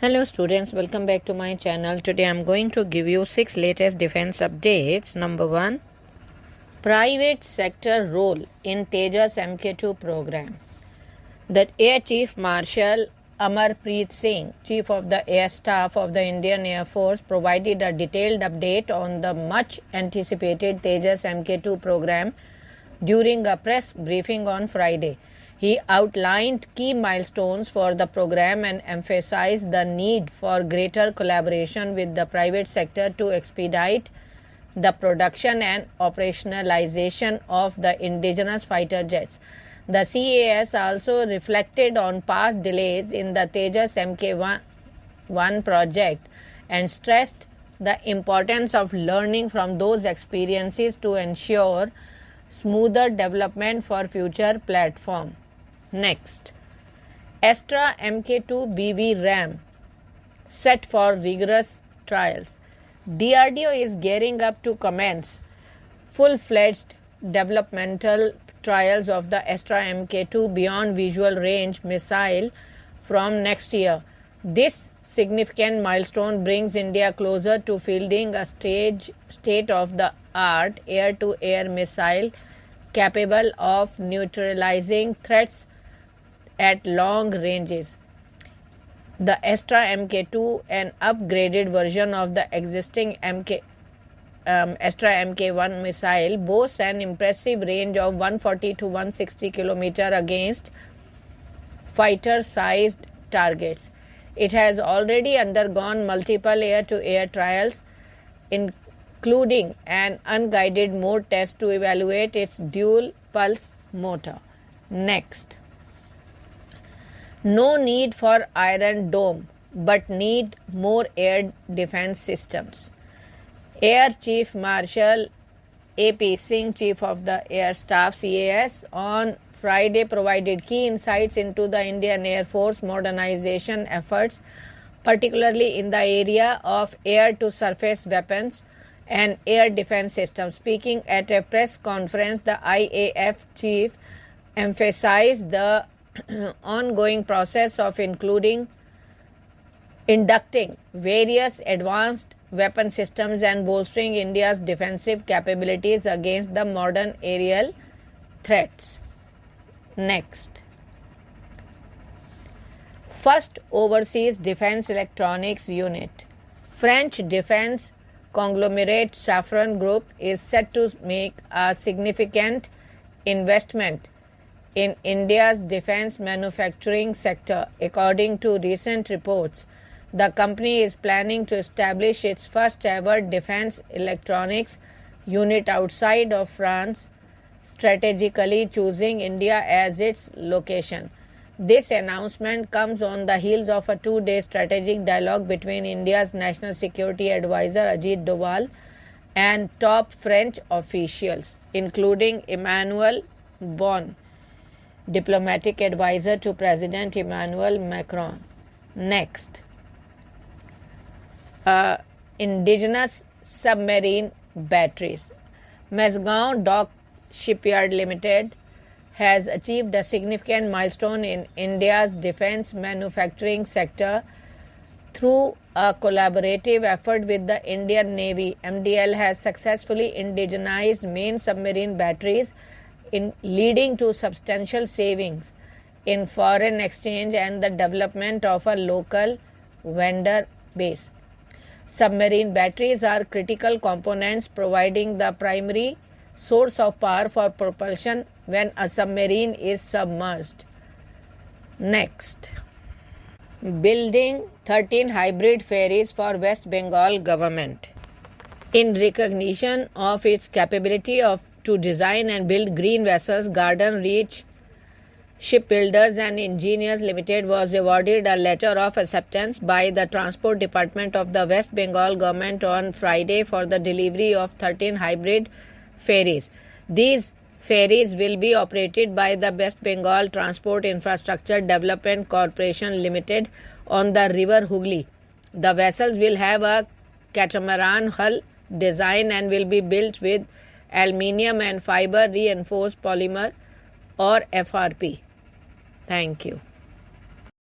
Hello students, welcome back to my channel. Today I am going to give you 6 latest defense updates. Number 1, private sector role in Tejas Mk2 program. The Air Chief Marshal Amarpreet Singh, Chief of the Air Staff of the Indian Air Force, provided a detailed update on the much anticipated Tejas Mk2 program during a press briefing on Friday. He outlined key milestones for the program and emphasized the need for greater collaboration with the private sector to expedite the production and operationalization of the indigenous fighter jets. The CAS also reflected on past delays in the Tejas Mk1 project and stressed the importance of learning from those experiences to ensure smoother development for future platforms. Next, Astra Mk2 BV RAM set for rigorous trials. DRDO is gearing up to commence full-fledged developmental trials of the Astra Mk2 beyond visual range missile from next year. This significant milestone brings India closer to fielding a state-of-the-art air-to-air missile capable of neutralizing threats at long ranges. The Astra Mk2, an upgraded version of the existing Astra Mk1 missile, boasts an impressive range of 140 to 160 km against fighter-sized targets. It has already undergone multiple air-to-air trials, including an unguided mode test to evaluate its dual-pulse motor. Next, no need for Iron Dome, but need more air defense systems. Air Chief Marshal A.P. Singh, Chief of the Air Staff CAS, on Friday provided key insights into the Indian Air Force modernization efforts, particularly in the area of air-to-surface weapons and air defense systems. Speaking at a press conference, the IAF chief emphasized the ongoing process of inducting various advanced weapon systems and bolstering India's defensive capabilities against the modern aerial threats. Next, first overseas defense electronics unit. French defense conglomerate Safran Group is set to make a significant investment in India's defense manufacturing sector. According to recent reports, the company is planning to establish its first ever defense electronics unit outside of France, strategically choosing India as its location. This announcement comes on the heels of a 2-day strategic dialogue between India's National Security Advisor Ajit Doval and top French officials, including Emmanuel Bon, diplomatic advisor to President Emmanuel Macron. Next, indigenous submarine batteries. Mazagon Dock Shipyard Limited has achieved a significant milestone in India's defense manufacturing sector through a collaborative effort with the Indian Navy. MDL has successfully indigenized main submarine batteries, leading to substantial savings in foreign exchange and the development of a local vendor base. Submarine batteries are critical components providing the primary source of power for propulsion when a submarine is submerged. Next, building 13 hybrid ferries for West Bengal government. In recognition of its capability to design and build green vessels, Garden Reach Shipbuilders and Engineers Limited was awarded a letter of acceptance by the Transport Department of the West Bengal government on Friday for the delivery of 13 hybrid ferries. These ferries will be operated by the West Bengal Transport Infrastructure Development Corporation Limited on the river Hooghly. The vessels will have a catamaran hull design and will be built with aluminium and fiber reinforced polymer or FRP. Thank you.